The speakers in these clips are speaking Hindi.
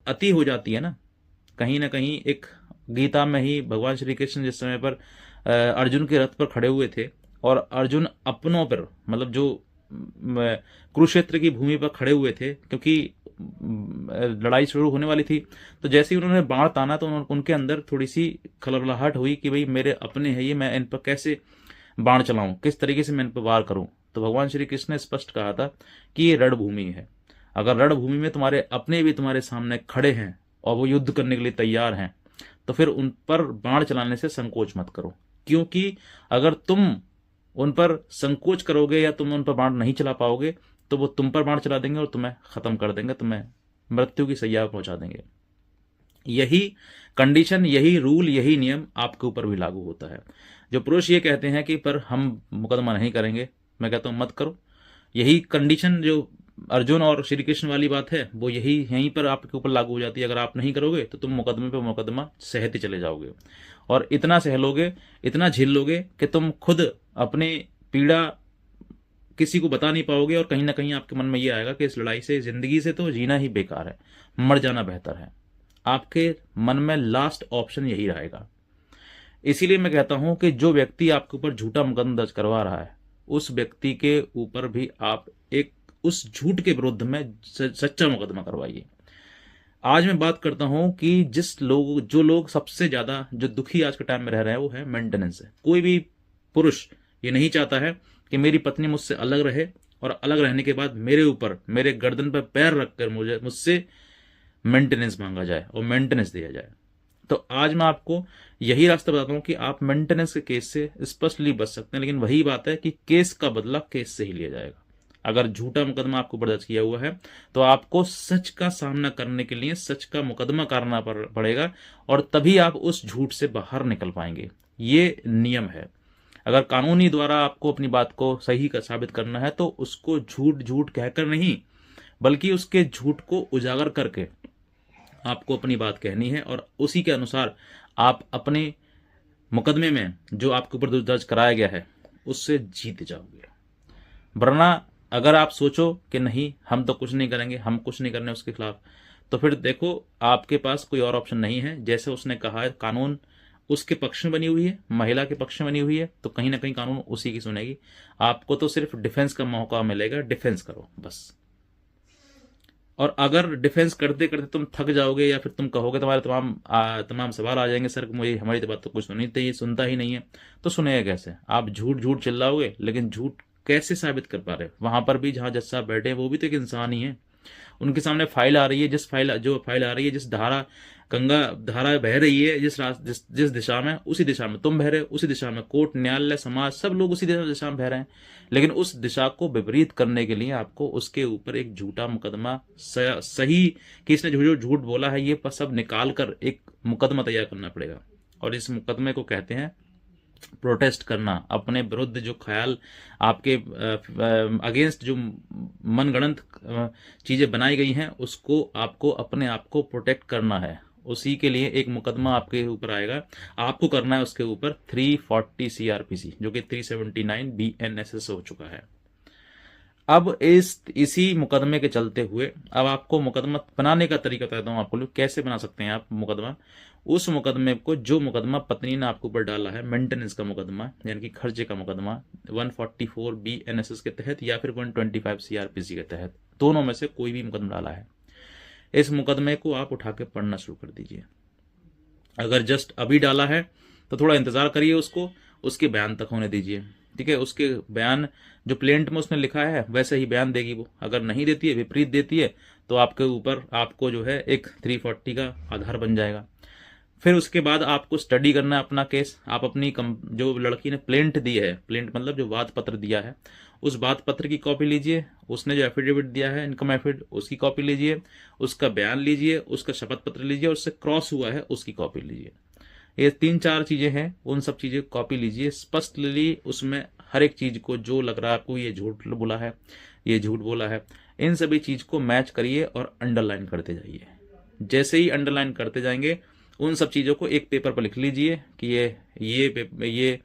अति हो जाती है ना कहीं एक गीता में ही भगवान श्री कृष्ण जिस समय पर अर्जुन के रथ पर खड़े हुए थे और अर्जुन अपनों पर मतलब जो कुरुक्षेत्र की भूमि पर खड़े हुए थे, क्योंकि लड़ाई शुरू होने वाली थी, तो जैसे ही उन्होंने बाण ताना तो उनके अंदर थोड़ी सी खलबलाहट हुई कि भाई मेरे अपने हैं ये, मैं इन पर कैसे बाण चलाऊं, किस तरीके से मैं इन पर वार करूं। तो भगवान श्री कृष्ण ने स्पष्ट कहा था कि ये रणभूमि है, अगर रणभूमि में तुम्हारे अपने भी तुम्हारे सामने खड़े हैं और वो युद्ध करने के लिए तैयार हैं, तो फिर उन पर बाण चलाने से संकोच मत करो, क्योंकि अगर तुम उन पर संकोच करोगे या तुम उन पर बाण नहीं चला पाओगे तो वो तुम पर बाण चला देंगे और तुम्हें खत्म कर देंगे, तुम्हें मृत्यु की सैया पर पहुंचा देंगे। यही कंडीशन, यही रूल, यही नियम आपके ऊपर भी लागू होता है। जो पुरुष ये कहते हैं कि पर हम मुकदमा नहीं करेंगे, मैं कहता हूं मत करो। यही कंडीशन जो अर्जुन और श्री कृष्ण वाली बात है वो यही यहीं पर आपके ऊपर लागू हो जाती है। अगर आप नहीं करोगे तो तुम मुकदमे पे मुकदमा सहते चले जाओगे और इतना सह लोगे, इतना झेल लोगे कि तुम खुद अपनी पीड़ा किसी को बता नहीं पाओगे और कहीं ना कहीं आपके मन में ये आएगा कि इस लड़ाई से, जिंदगी से तो जीना ही बेकार है, मर जाना बेहतर है। आपके मन में लास्ट ऑप्शन यही रहेगा। इसीलिए मैं कहता हूं कि जो व्यक्ति आपके ऊपर झूठा मुकदमा दर्ज करवा रहा है उस व्यक्ति के ऊपर भी आप एक उस झूठ के विरुद्ध में सच्चा मुकदमा करवाइए। आज मैं बात करता हूं कि जो लोग सबसे ज्यादा जो दुखी आज के टाइम में रह रहे हैं वो है मेंटेनेंस है। कोई भी पुरुष ये नहीं चाहता है कि मेरी पत्नी मुझसे अलग रहे और अलग रहने के बाद मेरे ऊपर, मेरे गर्दन पर पैर रखकर मुझसे मेंटेनेंस मांगा जाए और मेंटेनेंस दिया जाए। तो आज मैं आपको यही रास्ता बताता हूं कि आप मेंटेनेंस के केस से स्पष्टली बच सकते हैं, लेकिन वही बात है कि केस का बदला केस से ही लिया जाएगा। अगर झूठा मुकदमा आपको दर्ज किया हुआ है तो आपको सच का सामना करने के लिए सच का मुकदमा करना पड़ेगा और तभी आप उस झूठ से बाहर निकल पाएंगे। ये नियम है। अगर कानूनी द्वारा आपको अपनी बात को सही का साबित करना है तो उसको झूठ झूठ कहकर नहीं, बल्कि उसके झूठ को उजागर करके आपको अपनी बात कहनी है और उसी के अनुसार आप अपने मुकदमे में जो आपके ऊपर दर्ज कराया गया है उससे जीत जाओगे। वरना अगर आप सोचो कि नहीं हम तो कुछ नहीं करेंगे, हम कुछ नहीं करने उसके खिलाफ, तो फिर देखो आपके पास कोई और ऑप्शन नहीं है। जैसे उसने कहा है कानून उसके पक्ष में बनी हुई है, महिला के पक्ष में बनी हुई है, तो कहीं ना कहीं कानून उसी की सुनेगी। आपको तो सिर्फ डिफेंस का मौका मिलेगा, डिफेंस करो बस। और अगर डिफेंस करते करते तुम थक जाओगे या फिर तुम कहोगे तुम्हारे तमाम सवाल आ जाएंगे, सर मुझे हमारी तो बात तो कुछ सुनता ही नहीं है, तो सुनेगा कैसे? आप झूठ झूठ चिल्लाओगे लेकिन झूठ कैसे साबित कर पा रहे? वहां पर भी जहां जज साहब बैठे हैं वो भी तो एक इंसान ही है। उनके सामने फाइल आ रही है, जो फाइल आ रही है, जिस धारा गंगा धारा बह रही है जिस दिशा में, उसी दिशा में तुम बह रहे हो, उसी दिशा में कोर्ट, न्यायालय, समाज, सब लोग उसी दिशा में बह रहे हैं। लेकिन उस दिशा को विपरीत करने के लिए आपको उसके ऊपर एक झूठा मुकदमा सही कि इसने जो झूठ बोला है ये सब निकाल कर एक मुकदमा तैयार करना पड़ेगा। और इस मुकदमे को कहते हैं प्रोटेस्ट करना। अपने विरुद्ध जो ख्याल आपके अगेंस्ट जो मनगढ़ंत चीजें बनाई गई हैं उसको आपको अपने आप को प्रोटेक्ट करना है। उसी के लिए एक मुकदमा आपके ऊपर आएगा, आपको करना है उसके ऊपर 340 सीआरपीसी, जो कि 379 बीएनएसएस हो चुका है। अब इसी मुकदमे के चलते हुए अब आपको मुकदमा बनाने का तरीका बताता हूं आपको, कैसे बना सकते हैं आप मुकदमा। उस मुकदमे को, जो मुकदमा पत्नी ने आपके ऊपर डाला है, मेंटेनेंस का मुकदमा यानी कि खर्चे का मुकदमा 144 बीएनएसएस के तहत या फिर 125 सीआरपीसी के तहत, दोनों में से कोई भी मुकदमा डाला है, इस मुकदमे को आप उठा के पढ़ना शुरू कर दीजिए। अगर जस्ट अभी डाला है तो थोड़ा इंतजार करिए, उसके बयान तक होने दीजिए, ठीक है। उसके बयान जो प्लेंट में उसने लिखा है वैसे ही बयान देगी वो। अगर नहीं देती है, विपरीत देती है, तो आपके ऊपर आपको जो है एक 340 का आधार बन जाएगा। फिर उसके बाद आपको स्टडी करना है अपना केस। आप अपनी जो लड़की ने प्लेंट दी है, प्लेंट मतलब जो वाद पत्र दिया है, उस वाद पत्र की कॉपी लीजिए। उसने जो एफिडेविट दिया है, इनकम एफिडेविट, उसकी कॉपी लीजिए। उसका बयान लीजिए, उसका शपथ पत्र लीजिए, और उससे क्रॉस हुआ है उसकी कॉपी लीजिए। ये 3-4 चीजें हैं, उन सब चीजें कॉपी लीजिए स्पष्टली। उसमें हर एक चीज को जो लग रहा है आपको ये झूठ बोला है, ये झूठ बोला है, इन सभी चीज को मैच करिए और अंडरलाइन करते जाइए। जैसे ही अंडरलाइन करते जाएंगे उन सब चीजों को एक पेपर पर लिख लीजिए कि ये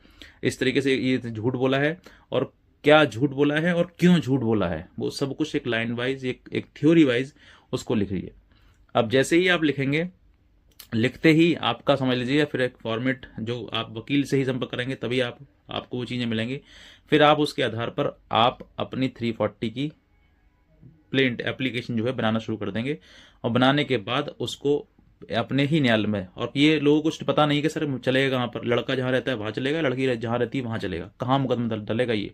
इस तरीके से ये झूठ बोला है और क्या झूठ बोला है और क्यों झूठ बोला है, वो सब कुछ एक लाइन वाइज, एक थ्योरी वाइज उसको लिखिए। अब जैसे ही आप लिखेंगे, लिखते ही आपका समझ लीजिए फिर एक फॉर्मेट जो आप वकील से ही संपर्क करेंगे तभी आपको वो चीज़ें मिलेंगी। फिर आप उसके आधार पर आप अपनी 340 की प्लेंट एप्लीकेशन जो है बनाना शुरू कर देंगे, और बनाने के बाद उसको अपने ही न्यायालय में, और ये लोगों को कुछ पता नहीं कि सर चलेगा कहाँ पर, लड़का जहाँ रहता है वहाँ चलेगा, लड़की जहाँ रहती है वहाँ चलेगा, कहाँ मुकदमा डलेगा ये।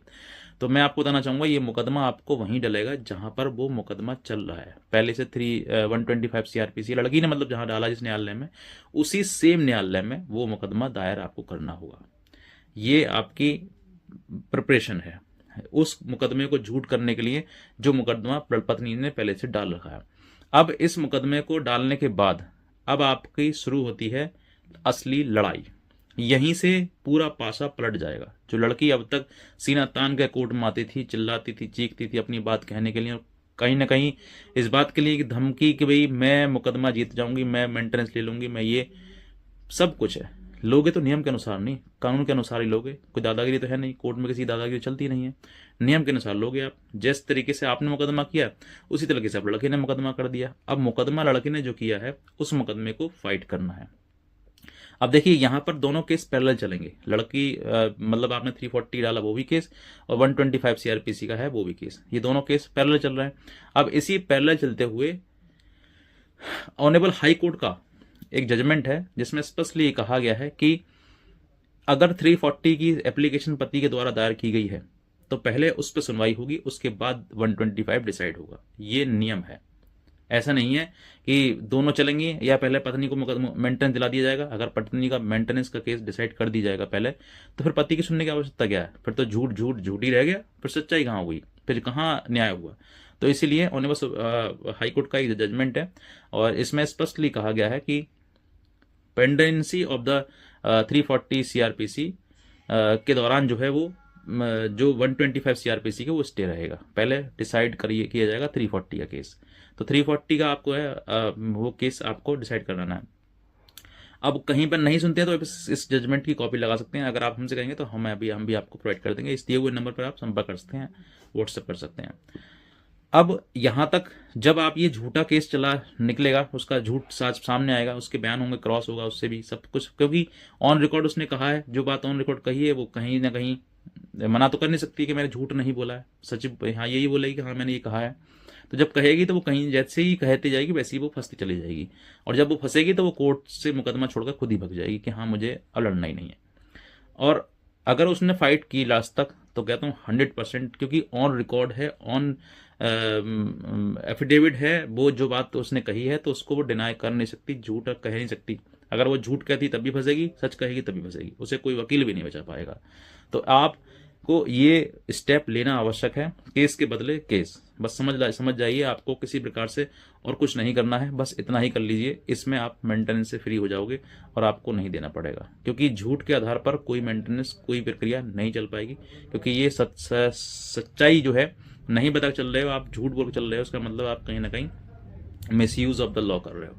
तो मैं आपको बताना चाहूँगा ये मुकदमा आपको वहीं डलेगा जहाँ पर वो मुकदमा चल रहा है। पहले से 125 CRPC लड़की ने मतलब जहाँ डाला जिस न्यायालय में, उसी सेम न्यायालय में वो मुकदमा दायर आपको करना होगा। ये आपकी प्रिपरेशन है उस मुकदमे को झूठ करने के लिए जो मुकदमा पत्नी ने पहले से डाल रखा है। अब इस मुकदमे को डालने के बाद अब आपकी शुरू होती है असली लड़ाई। यहीं से पूरा पासा पलट जाएगा। जो लड़की अब तक सीना तान के कोर्ट में आती थी, चिल्लाती थी, चीखती थी अपनी बात कहने के लिए, और कहीं ना कहीं इस बात के लिए कि धमकी कि भाई मैं मुकदमा जीत जाऊंगी, मैं मेंटेनेंस ले लूंगी, मैं ये सब कुछ है। लोगे तो नियम के अनुसार नहीं, कानून के अनुसार ही लोगे। कोई दादागिरी तो है नहीं, कोर्ट में किसी दादागिरी चलती नहीं है। नियम के अनुसार लोगे आप। जिस तरीके से आपने मुकदमा किया उसी तरीके से अब लड़के ने मुकदमा कर दिया। अब मुकदमा लड़के ने जो किया है उस मुकदमे को फाइट करना है। अब देखिए यहाँ पर दोनों केस पैरेलल चलेंगे। लड़की मतलब आपने 340 डाला वो भी केस, और 125 CRPC का है वो भी केस, ये दोनों केस पैरेलल चल रहे हैं। अब इसी पैरेलल चलते हुए ऑनरेबल हाई कोर्ट का एक जजमेंट है जिसमें स्पष्टली कहा गया है कि अगर 340 की एप्लीकेशन पति के द्वारा दायर की गई है तो पहले उस पर सुनवाई होगी, उसके बाद 125 डिसाइड होगा। ये नियम है। ऐसा नहीं है कि दोनों चलेंगे या पहले पत्नी को मेंटेनेंस दिला दिया जाएगा। अगर पत्नी का मेंटेनेंस का केस डिसाइड कर दी जाएगा पहले, तो फिर पति की सुनने की आवश्यकता क्या है? फिर तो झूठ ही रह गया, फिर सच्चाई कहाँ हुई, फिर कहाँ न्याय हुआ? तो इसीलिए ऑनरेबल हाई कोर्ट का एक जजमेंट है और इसमें स्पष्टली कहा गया है कि पेंडेंसी ऑफ द 340 CRPC के दौरान जो है वो जो 125 CRPC के वो स्टे रहेगा। पहले डिसाइड किया जाएगा 340 का केस। तो 340 का आपको है वो केस आपको डिसाइड कराना है। अब कहीं पर नहीं सुनते हैं तो इस जजमेंट की कॉपी लगा सकते हैं। अगर आप हमसे कहेंगे तो हम भी आपको प्रोवाइड कर देंगे। इस दिए हुए नंबर पर आप संपर्क कर सकते हैं, व्हाट्सएप कर सकते हैं। अब यहां तक जब आप ये झूठा केस चला निकलेगा, उसका झूठ सामने आएगा, उसके बयान होंगे, क्रॉस होगा, उससे भी सब कुछ, क्योंकि ऑन रिकॉर्ड उसने कहा है। जो बात ऑन रिकॉर्ड कही है वो कहीं ना कहीं मना तो कर नहीं सकती कि मैंने झूठ नहीं बोला है, सच हाँ यही बोलेगी कि हाँ मैंने ये कहा है। तो जब कहेगी तो वो कहीं जैसे ही कहती जाएगी वैसे ही वो फंसती चली जाएगी, और जब वो फंसेगी तो वो कोर्ट से मुकदमा छोड़कर खुद ही भग जाएगी कि हाँ मुझे अब लड़ना ही नहीं है। और अगर उसने फाइट की लास्ट तक तो कहता हूँ 100%, क्योंकि ऑन रिकॉर्ड है, ऑन एफिडेविट है, वो जो बात उसने कही है तो उसको वो डिनाई कर नहीं सकती, झूठ कह नहीं सकती। अगर वो झूठ कहती तभी फंसेगी, सच कहेगी तभी फंसेगी, उसे कोई वकील भी नहीं बचा पाएगा। तो आपको ये स्टेप लेना आवश्यक है, केस के बदले केस। बस समझ जाइए, आपको किसी प्रकार से और कुछ नहीं करना है, बस इतना ही कर लीजिए। इसमें आप मेंटेनेंस से फ्री हो जाओगे और आपको नहीं देना पड़ेगा, क्योंकि झूठ के आधार पर कोई मेंटेनेंस, कोई प्रक्रिया नहीं चल पाएगी। क्योंकि ये सच्चाई जो है नहीं पता चल रहे हो, आप झूठ बोल चल रहे हो, उसका मतलब आप कहीं ना कहीं मिसयूज ऑफ द लॉ कर रहे हो।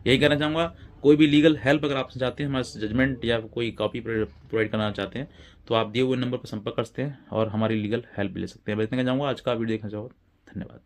यही कहना चाहूँगा। कोई भी लीगल हेल्प अगर आप चाहते हैं, हमारे जजमेंट या कोई कॉपी प्रोवाइड करना चाहते हैं, तो आप दिए हुए नंबर पर संपर्क कर सकते हैं और हमारी लीगल हेल्प ले सकते हैं। मैं इतना चाहूँगा। आज का वीडियो देखना चाहो, धन्यवाद।